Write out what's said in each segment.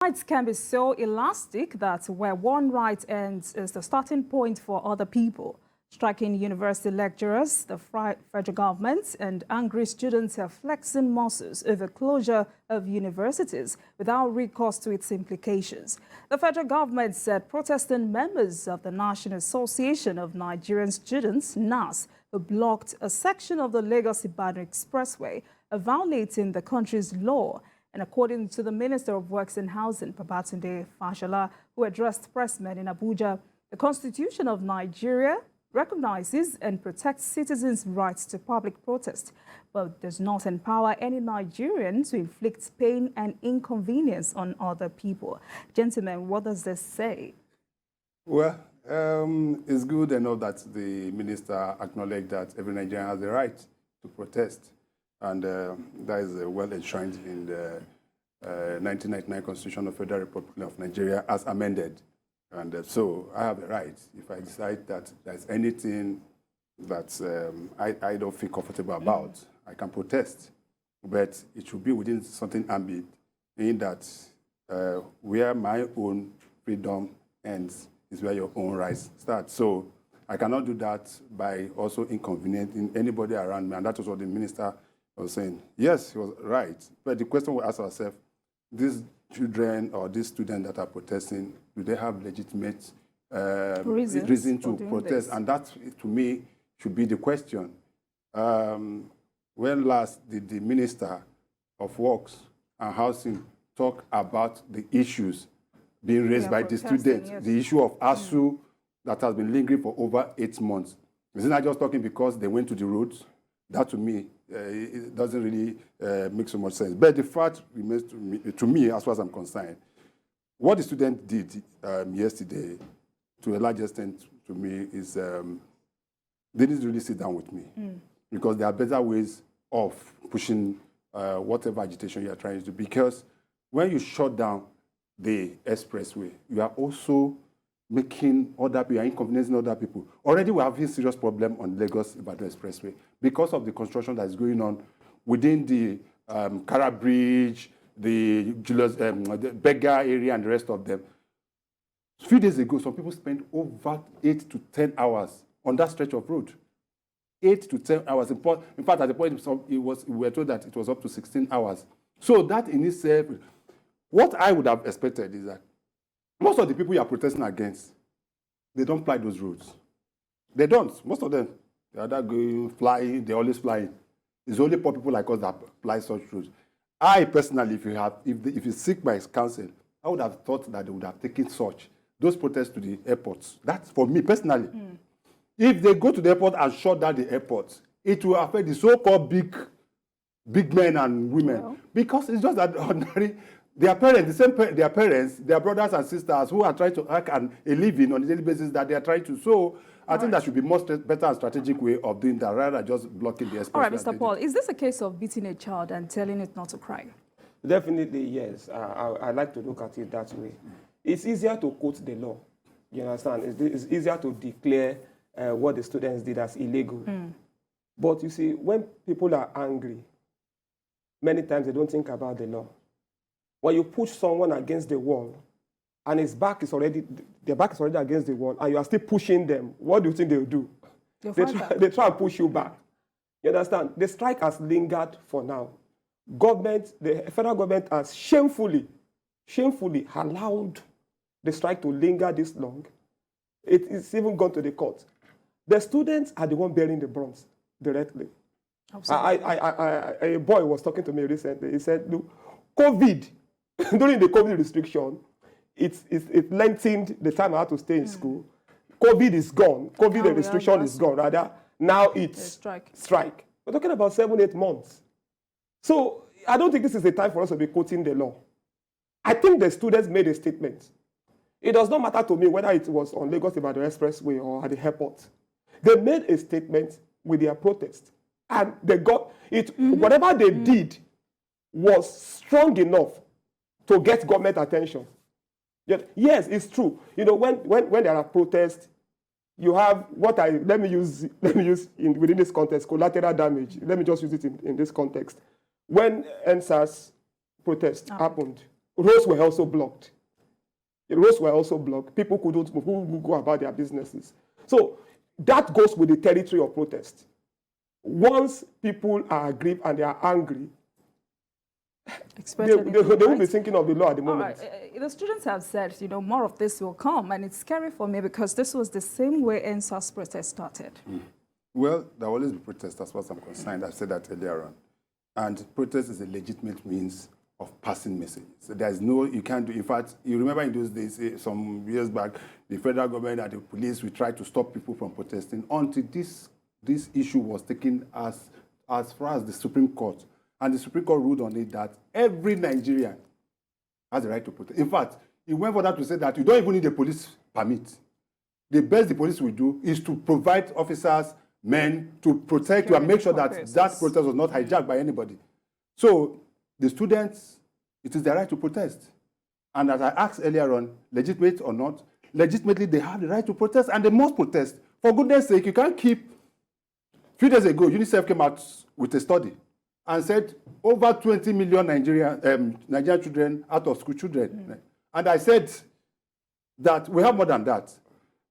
Rights can be so elastic that where one right ends is the starting point for other people. Striking university lecturers, the federal government, and angry students are flexing muscles over closure of universities without recourse to its implications. The federal government said protesting members of the National Association of Nigerian Students, NAS, who blocked a section of the Lagos-Ibadan Expressway, violating the country's law. And according to the Minister of Works and Housing, Babatunde Fashola, who addressed pressmen in Abuja, the Constitution of Nigeria recognizes and protects citizens' rights to public protest, but does not empower any Nigerian to inflict pain and inconvenience on other people. Gentlemen, what does this say? Well, it's good enough that the minister acknowledged that every Nigerian has the right to protest. And that is well enshrined in the 1999 Constitution of the Federal Republic of Nigeria as amended. And so I have the right, if I decide that there's anything that I don't feel comfortable about, I can protest. But it should be within something ambit, in that where my own freedom ends is where your own rights start. So I cannot do that by also inconveniencing anybody around me. And that was what the minister was saying. Yes, he was right. But the question we ask ourselves, these children or these students that are protesting, do they have legitimate reason to protest? This. And that, to me, should be the question. When last did the Minister of Works and Housing talk about the issues being raised by the students, yes. The issue of ASUU that has been lingering for over 8 months? Is it not just talking because they went to the roads? That, to me, it doesn't really make so much sense. But the fact remains, to me, as far as I'm concerned, what the student did yesterday, to a large extent, to me, is they didn't really sit down with me. Because there are better ways of pushing whatever agitation you are trying to do. Because when you shut down the expressway, you are also making other people, inconveniencing other people. Already we have a serious problem on Lagos-Ibadan Expressway because of the construction that is going on within the Kara Bridge, the Beggar area, and the rest of them. A few days ago, some people spent over 8 to 10 hours on that stretch of road. 8 to 10 hours. In fact, at the point, we were told that it was up to 16 hours. So that in itself, what I would have expected is that most of the people you are protesting against, they don't fly those roads. They don't. Most of them, they are either going, flying, they're always flying. It's only poor people like us that fly such roads. I personally, if you seek my counsel, I would have thought that they would have taken those protests to the airports. That's for me personally. If they go to the airport and shut down the airports, it will affect the so-called big men and women. Well, because it's just that ordinary. Their parents, their brothers and sisters who are trying to earn a living on a daily basis that they are trying to. So I think that should be better and strategic way of doing that rather than just blocking the express. All right, Mr. Paul, is this a case of beating a child and telling it not to cry? Definitely, yes. I like to look at it that way. It's easier to quote the law. You understand? It's easier to declare what the students did as illegal. But you see, when people are angry, many times they don't think about the law. When you push someone against the wall, and their back is already against the wall, and you are still pushing them, what do you think they will do? They try and push you back. You understand? The strike has lingered for now. The federal government has shamefully allowed the strike to linger this long. It's even gone to the court. The students are the one bearing the brunt directly. A boy was talking to me recently. He said, look, COVID, during the COVID restriction, it lengthened the time I had to stay in school. COVID is gone. COVID restriction is gone. Rather, now it's strike. We're talking about 7-8 months. So I don't think this is the time for us to be quoting the law. I think the students made a statement. It does not matter to me whether it was on Lagos-Ibadan Expressway or at the airport. They made a statement with their protest. And they got it. Whatever they did was strong enough to get government attention. Yes, it's true. You know, when there are protests, you have let me use within this context, collateral damage. Let me just use it in this context. When NSAS protest happened, roads were also blocked. The roads were also blocked. People couldn't move, people would go about their businesses. So that goes with the territory of protest. Once people are aggrieved and they are angry, they will be thinking of the law at the moment. The students have said, more of this will come, and it's scary for me because this was the same way NSAS protest started. Well, there will always be protest as far as I'm concerned. I said that earlier on. And protest is a legitimate means of passing messages. So there's no, you can't do, in fact, you remember in those days, some years back, the federal government and the police, we tried to stop people from protesting until this issue was taken as far as the Supreme Court. And the Supreme Court ruled on it that every Nigerian has the right to protest. In fact, it went further to say that you don't even need a police permit. The best the police will do is to provide officers, men, to protect you and make sure that that protest was not hijacked by anybody. So the students, it is their right to protest. And as I asked earlier on, legitimate or not, legitimately they have the right to protest and they must protest. For goodness sake, you can't keep. A few days ago, UNICEF came out with a study and said over 20 million Nigerian children out of school children. And I said that we have more than that.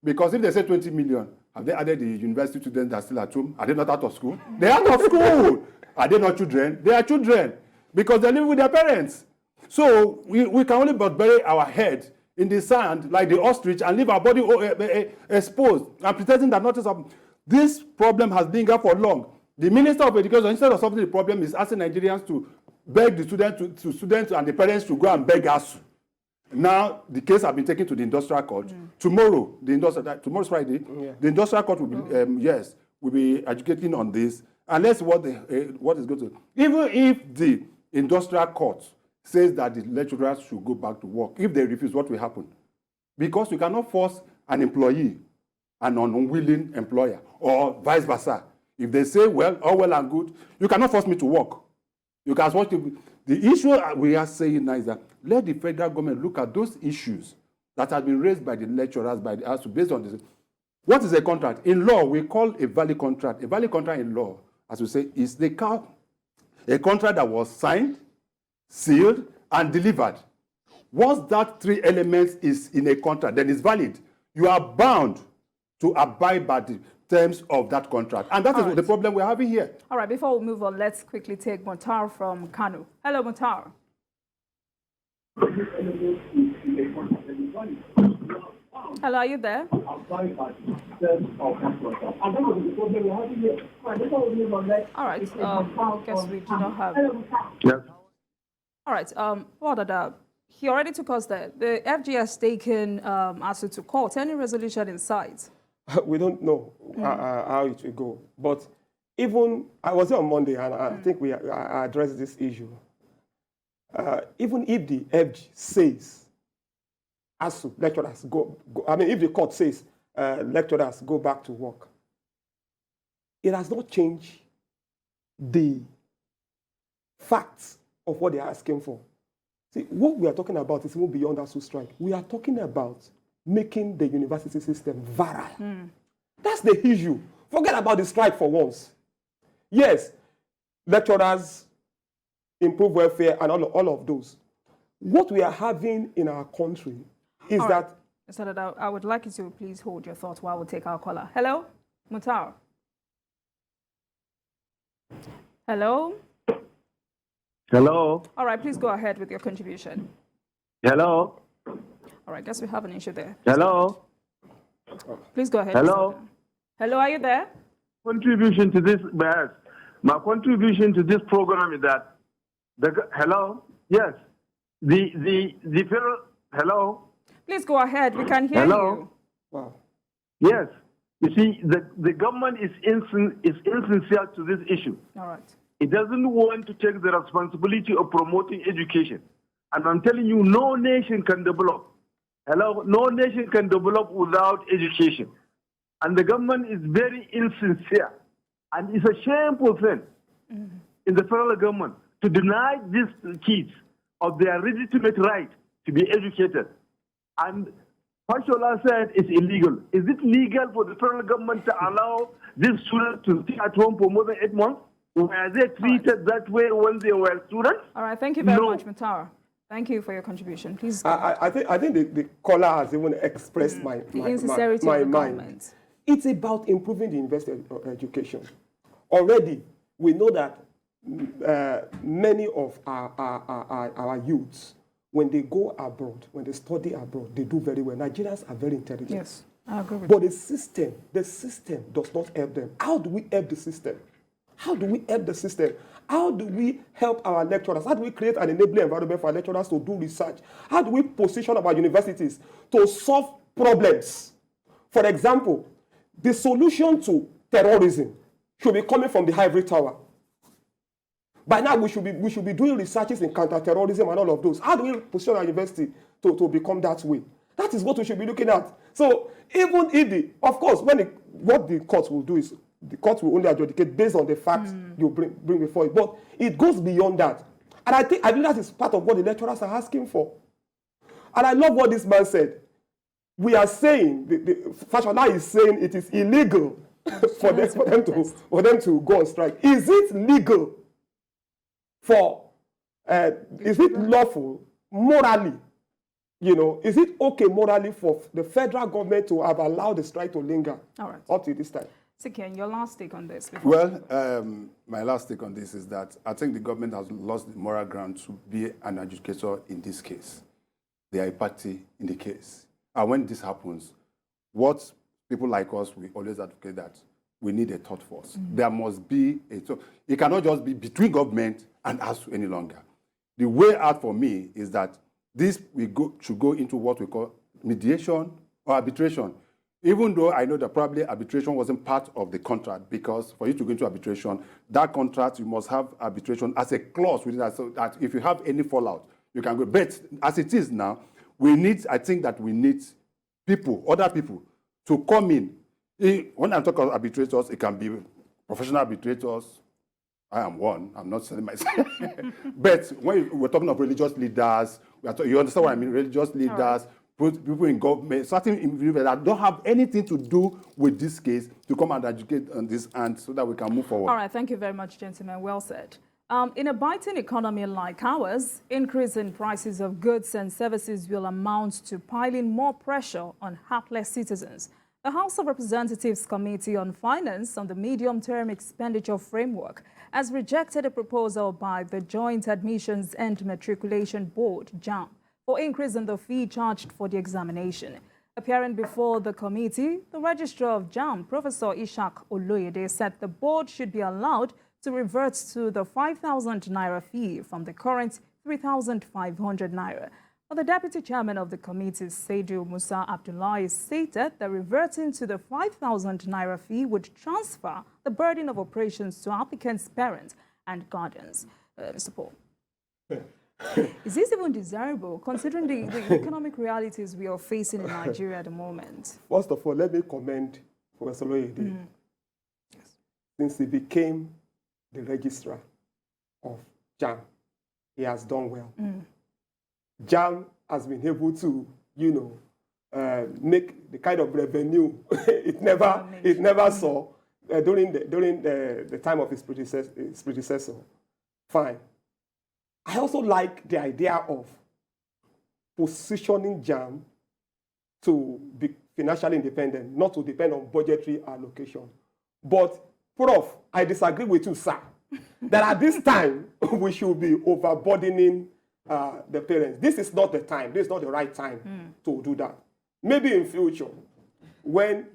Because if they say 20 million, have they added the university students that are still at home? Are they not out of school? They're out of school. Are they not children? They are children. Because they're living with their parents. So we can only but bury our head in the sand like the ostrich and leave our body exposed and pretending that nothing's happened. This problem has been here for long. The Minister of Education, instead of solving the problem, is asking Nigerians to beg the students and the parents to go and beg ASUU. Now, the case has been taken to the industrial court. Tomorrow, tomorrow's Friday, the industrial court will be, will be educating on this. And let's see what is going to. Even if the industrial court says that the lecturers should go back to work, if they refuse, what will happen? Because you cannot force an employee, an unwilling employer, or vice versa. If they say, well, all well and good, you cannot force me to work. You can force me. The issue we are saying now is that let the federal government look at those issues that have been raised by the lecturers, by the ASUU, based on this. What is a contract? In law, we call a valid contract. A valid contract in law, as we say, is a contract that was signed, sealed, and delivered. Once that three elements is in a contract, then it's valid. You are bound to abide by the terms of that contract. And that is the problem we're having here. All right, before we move on, let's quickly take Mutar from Kano. Hello, Mutar. Hello, are you there? All right, I guess we do not have... Yes. All right, he already took us there. The FG has taken ASUU to court. Any resolution in sight? We don't know how it will go. But even, I was there on Monday, and I think I addressed this issue. Even if the FG says, ASUU, lecturers if the court says lecturers go back to work, it has not changed the facts of what they are asking for. See, what we are talking about is even beyond ASUU strike. We are talking about making the university system viral. That's the issue. Forget about the strike for once. Yes, lecturers improve welfare and all of those. What we are having in our country is that... Senator, I would like you to please hold your thoughts while we take our caller. Hello, Mutar. Hello? Hello? All right, please go ahead with your contribution. Hello? All right, guess we have an issue there. Hello? Please go ahead. Hello? Hello, are you there? Contribution to this, my contribution to this program is that, hello? Yes. The federal, hello? Please go ahead, we can hear you. Wow. Yes. You see, the government is insincere to this issue. All right. It doesn't want to take the responsibility of promoting education. And I'm telling you, no nation can develop. Hello? No nation can develop without education. And the government is very insincere. And it's a shameful thing in the federal government to deny these kids of their legitimate right to be educated. And Fashola said it's illegal. Is it legal for the federal government to allow these students to stay at home for more than 8 months? Were they treated that way when they were students? All right, thank you very much, Mutar. Thank you for your contribution. Please. I think the caller has even expressed my mind. Government. It's about improving the university education. Already, we know that many of our youths, when they go abroad, when they study abroad, they do very well. Nigerians are very intelligent. Yes, I agree with but the system does not help them. How do we help the system? How do we help the system? How do we help our lecturers? How do we create an enabling environment for our lecturers to do research? How do we position our universities to solve problems? For example, the solution to terrorism should be coming from the ivory tower. By now, we should be doing researches in counterterrorism and all of those. How do we position our university to become that way? That is what we should be looking at. So even if of course, what the court will do is the court will only adjudicate based on the facts you bring before it. But it goes beyond that. And I think that is part of what the lecturers are asking for. And I love what this man said. We are saying, the Fashola is saying it is illegal for them to go on strike. Is it legal is it lawful morally? Is it okay morally for the federal government to have allowed the strike to linger up to this time? Sikian, your last take on this? Well, my last take on this is that I think the government has lost the moral ground to be an educator in this case. They are a party in the case. And when this happens, what people like us, we always advocate that we need a thought force. There must be a thought. It cannot just be between government and ASUU any longer. The way out for me is that this should go into what we call mediation or arbitration. Even though I know that probably arbitration wasn't part of the contract, because for you to go into arbitration, that contract, you must have arbitration as a clause within that, so that if you have any fallout, you can go. But as it is now, I think that we need other people, to come in. When I talk about arbitrators, it can be professional arbitrators. I am one. I'm not selling myself. But when we're talking of religious leaders, you understand what I mean? Religious leaders, people in government, certain individuals that don't have anything to do with this case, to come and educate on this, and so that we can move forward. All right. Thank you very much, gentlemen. Well said. In a biting economy like ours, increase in prices of goods and services will amount to piling more pressure on hapless citizens. The House of Representatives Committee on Finance on the Medium-Term Expenditure Framework has rejected a proposal by the Joint Admissions and Matriculation Board, JAMB, for increase in the fee charged for the examination. Appearing before the committee, the Registrar of JAMB, Professor Ishak Oloyede, said the board should be allowed to revert to the 5,000 naira fee from the current 3,500 naira. But the deputy chairman of the committee, Saidu Musa Abdullahi, stated that reverting to the 5,000 naira fee would transfer the burden of operations to applicants' parents and guardians. Mr. Paul, is this even desirable, considering the economic realities we are facing in Nigeria at the moment? First of all, let me commend Professor Oloyede. Since he became the registrar of JAMB, he has done well. JAMB has been able to, make the kind of revenue it never saw during the time of his predecessor. Fine. I also like the idea of positioning JAMB to be financially independent, not to depend on budgetary allocation. But, Prof, I disagree with you, sir, that at this time we should be overburdening the parents. This is not the time. This is not the right time to do that. Maybe in future, when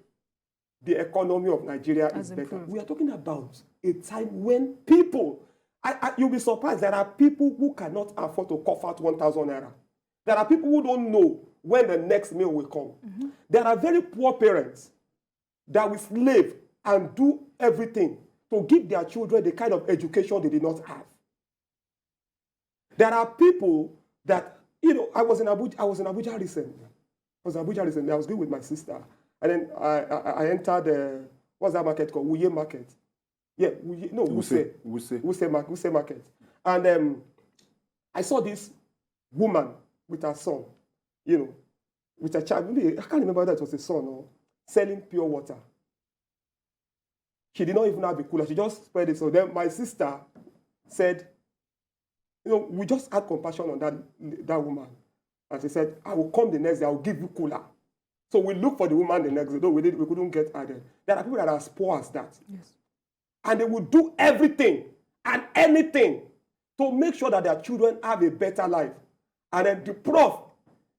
the economy of Nigeria is better, we are talking about a time when people, you'll be surprised, there are people who cannot afford to cough out 1,000 naira. There are people who don't know when the next meal will come. There are very poor parents that will slave and do everything to give their children the kind of education they did not have. There are people that, I was in Abuja recently. I was going with my sister. And then I entered what's that market called? Wuye Market. Yeah, Wuse Market. And I saw this woman with her son, with a child. I can't remember whether it was a son or selling pure water. She did not even have a cooler. She just spread it. So then my sister said, we just had compassion on that woman. And she said, I will come the next day, I will give you cooler. So we look for the woman the next day, though we couldn't get added. There are people that are as poor as that. Yes. And they will do everything and anything to make sure that their children have a better life. And then the prof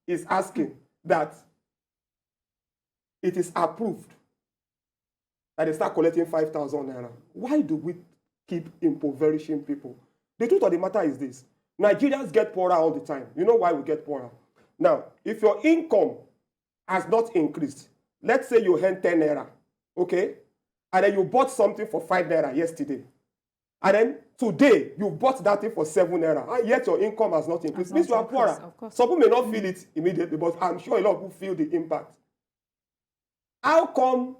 is asking that it is approved that they start collecting 5,000 naira. Why do we keep impoverishing people? The truth of the matter is this. Nigerians get poorer all the time. You know why we get poorer? Now, if your income has not increased, let's say you earn 10 naira, okay? And then you bought something for 5 naira yesterday. And then today, you bought that thing for 7 naira. And yet your income has not increased. Means you are poorer. Some people may not feel it immediately, but I'm sure a lot of people feel the impact. How come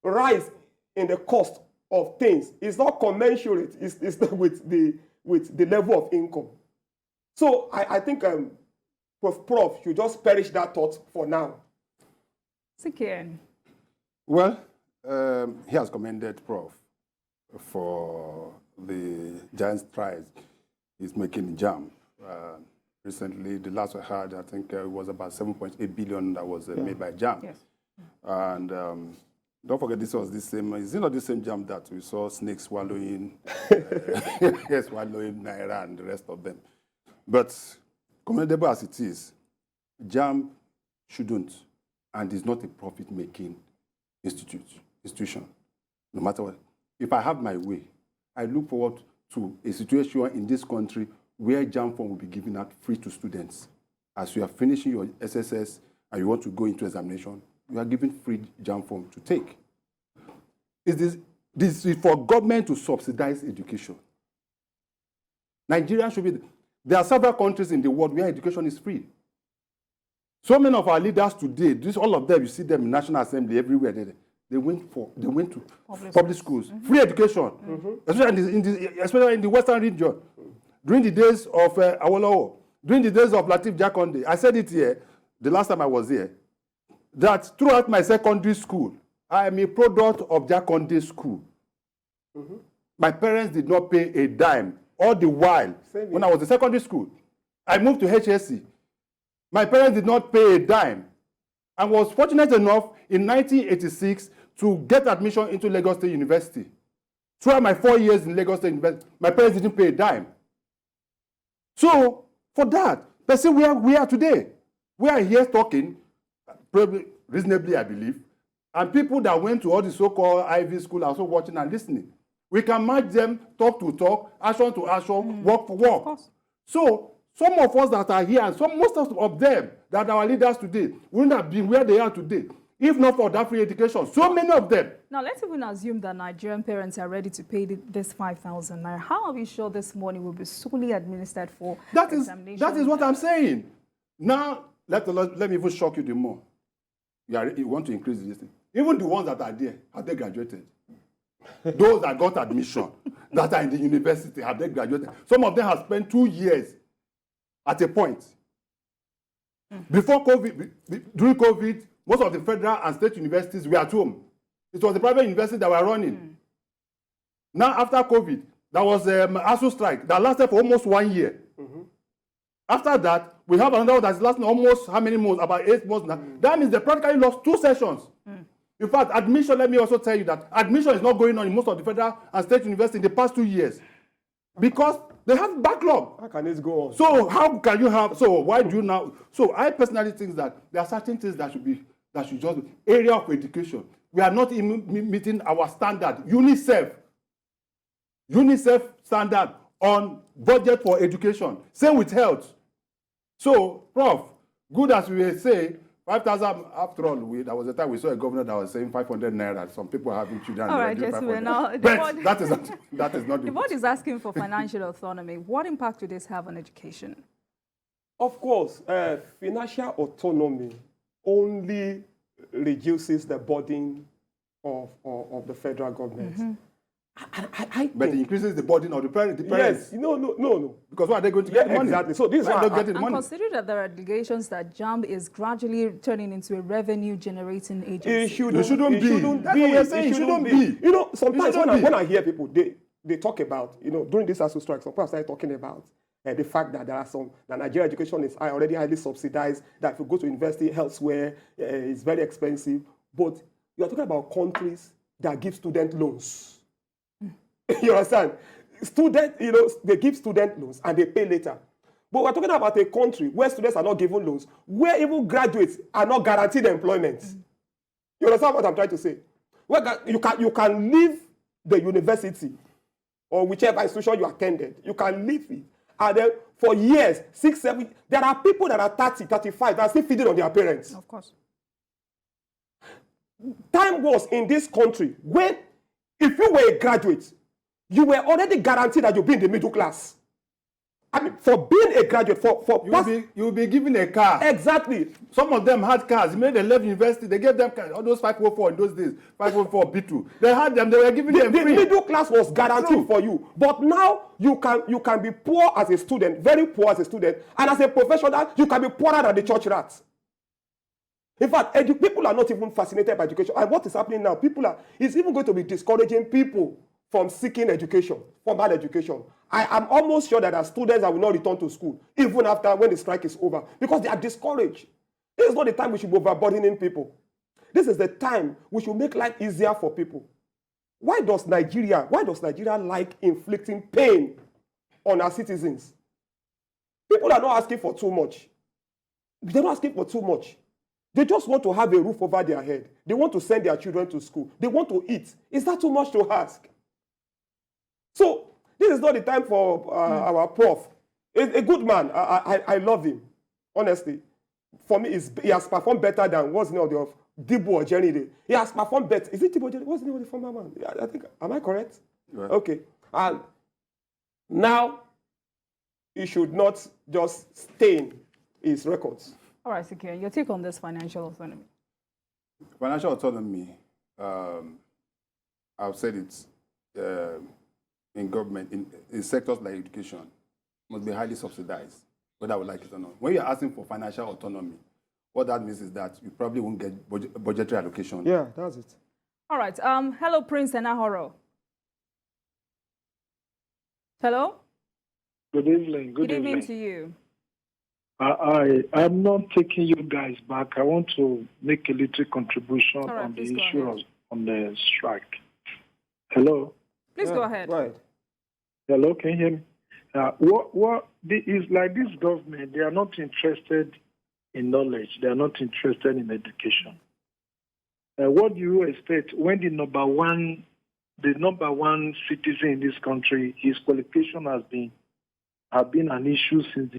rise in the cost of things is not commensurate it's not with the level of income? So I think Prof should just perish that thought for now. Sikian. Well, he has commended Prof for the giant strides he's making in JAMB. Recently, the last I heard, I think it was about 7.8 billion that was made by JAMB. Yes. And don't forget, this was the same. Is it not the same JAMB that we saw snakes swallowing, swallowing naira and the rest of them? But commendable as it is, JAMB shouldn't and is not a profit-making institution, no matter what. If I have my way, I look forward to a situation in this country where JAMB form will be given out free to students. As you are finishing your SSS and you want to go into examination, you are given free JAMB form to take. This is for government to subsidize education. Nigeria should be... There are several countries in the world where education is free. So many of our leaders today, all of them, you see them in National Assembly everywhere. They went to public schools, free education, especially in the Western region. During the days of Awolowo, during the days of Lateef Jakonde, I said it here the last time I was here, that throughout my secondary school, I am a product of Jakonde school. My parents did not pay a dime all the while when I was in secondary school. I moved to HSC. My parents did not pay a dime. I was fortunate enough in 1986 to get admission into Lagos State University. Throughout my 4 years in Lagos State University, my parents didn't pay a dime. So, for that, but see where we are today. We are here talking, probably reasonably, I believe, and people that went to all the so-called Ivy school are also watching and listening. We can match them talk to talk, action to action, work for work. So, some of us that are here, and most of them that are our leaders today, wouldn't have been where they are today, if not for that free education. So many of them. Now, let's even assume that Nigerian parents are ready to pay this 5,000 naira. How are we sure this money will be solely administered for examination? That is what I'm saying. Now, let me even shock you the more. You want to increase this thing. Even the ones that are there, have they graduated? Those that got admission, that are in the university, have they graduated? Some of them have spent 2 years at a point. Before COVID, during COVID, most of the federal and state universities were at home. It was the private universities that were running. Now, after COVID, there was ASUU strike that lasted for almost 1 year. After that, we have another one that's lasting almost how many months? About 8 months now. That means they practically lost 2 sessions. In fact, admission, let me also tell you that admission is not going on in most of the federal and state universities in the past 2 years. Because they have backlog. How can this go on? So how can you have, so why do you now, so I personally think that there are certain things that should just be, area of education. We are not even meeting our standard, UNICEF standard on budget for education. Same with health. So, Prof, good as we will say, 5,000, after all, there was a time we saw a governor that was saying 500 naira. Some people are having children. All right, gentlemen, now that is not the board is asking for financial autonomy. What impact would this have on education? Of course, financial autonomy only reduces the burden of the federal government. But it increases the burden of the parents. Yes, no. Because why are they going to get the money? Exactly. So this is why getting money. Consider that there are allegations that JAMB is gradually turning into a revenue-generating agency. It shouldn't be. That's what we're saying. It shouldn't be. You know, sometimes when I hear people, they talk about, during this ASUU strike, some people started talking about the fact that there are some, that Nigerian education is already highly subsidized, that if you go to university elsewhere, it's very expensive. But you are talking about countries that give student loans. You understand? They give student loans and they pay later. But we're talking about a country where students are not given loans, where even graduates are not guaranteed employment. You understand what I'm trying to say? Where you can leave the university or whichever institution you attended, you can leave it. And then for years, 6, 7, there are people that are 30, 35 that are still feeding on their parents. Of course. Time was in this country when, if you were a graduate, you were already guaranteed that you'll be in the middle class. I mean, for being a graduate, you'll be given a car. Exactly. Some of them had cars. When they left university, they gave them cars. All those 504 in those days, 504 B2. They had them. They were giving them free. The middle class was guaranteed for you. But now you can be poor as a student, very poor as a student, and as a professional, you can be poorer than the church rats. In fact, people are not even fascinated by education. And what is happening now? It's even going to be discouraging people from seeking education, formal education. I am almost sure that there are students that will not return to school, even after when the strike is over, because they are discouraged. This is not the time we should be overburdening people. This is the time we should make life easier for people. Why does Nigeria like inflicting pain on our citizens? People are not asking for too much. They're not asking for too much. They just want to have a roof over their head. They want to send their children to school. They want to eat. Is that too much to ask? So this is not the time for our prof. He's a good man. I love him, honestly. For me, he has performed better than what's the name of Dibu or Jenny Day. He has performed better. Is it Dibu or Jenny? What's the name of the former man? I think. Am I correct? Right. Okay. And now he should not just stain his records. All right, Sekirin, your take on this financial autonomy? Financial autonomy, I've said it. In government, in sectors like education, must be highly subsidized, whether I would like it or not. When you're asking for financial autonomy, what that means is that you probably won't get budgetary allocation. Yeah, that's it. All right. Hello, Prince Enahoro. Hello? Good evening. Good evening to you. I'm not taking you guys back. I want to make a little contribution on the issue on the strike. Hello? Please go ahead. Right. Hello, can you hear me? What is like this government? They are not interested in knowledge. They are not interested in education. What do you expect when the number one citizen in this country, his qualification have been an issue since?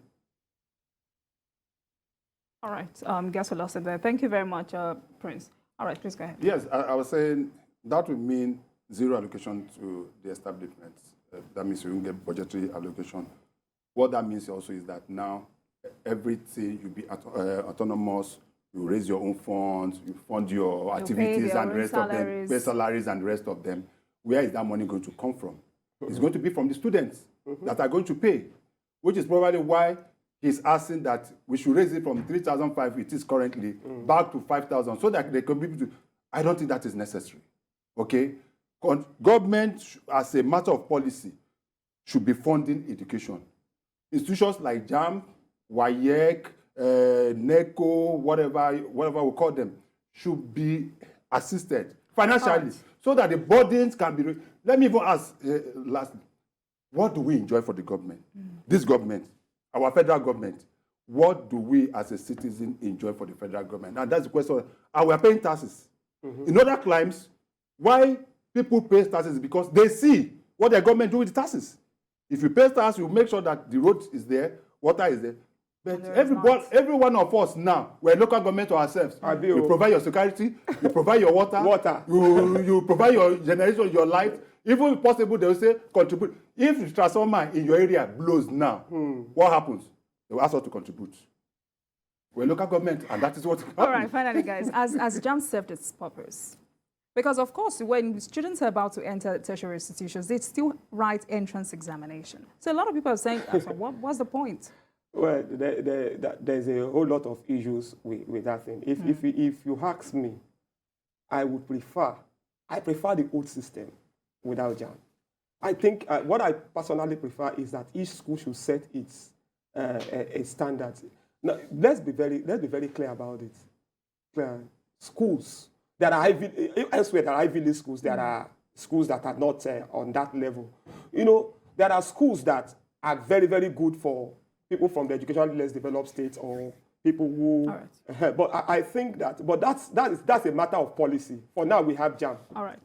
All right. Guess we lost it there. Thank you very much, Prince. All right, please go ahead. Yes, I was saying that would mean zero allocation to the establishments. That means you won't get budgetary allocation. What that means also is that now everything you'll be autonomous, you raise your own funds, you fund your activities and the rest of them, pay salaries and the rest of them. Where is that money going to come from? It's going to be from the students that are going to pay, which is probably why he's asking that we should raise it from 3,500, it is currently, back to 5,000, so that they can be able to. I don't think that is necessary. Okay? Government, as a matter of policy, should be funding education. Institutions like JAMB, WAEC, NECO, whatever we call them, should be assisted financially so that the burdens can be. Let me even ask lastly, what do we enjoy for the government? This government, our federal government, what do we as a citizen enjoy for the federal government? And that's the question. And we are paying taxes. In other climes, why people pay taxes? Because they see what their government do with the taxes. If you pay tax, you make sure that the road is there, water is there. But every one of us now, we're local government to ourselves. You provide your security, you provide your water, you provide your generation, your light. Even if possible, they will say, contribute. If the transformer in your area blows now, what happens? They will ask us to contribute. We're local government, and that is what happens. All right, finally, guys, as JAMB served its purpose? Because, of course, when students are about to enter tertiary institutions, they still write entrance examination. So a lot of people are saying, what's the point? Well, there's a whole lot of issues with that thing. If you ask me, I prefer the old system without JAMB. I think what I personally prefer is that each school should set its standards. Now, let's be very clear about it. Schools that are elsewhere, there are Ivy League schools. There are schools that are not on that level. You know, there are schools that are very, very good for people from the educationally less developed states or people who. All right. But I think that's a matter of policy. For now, we have JAMB. All right.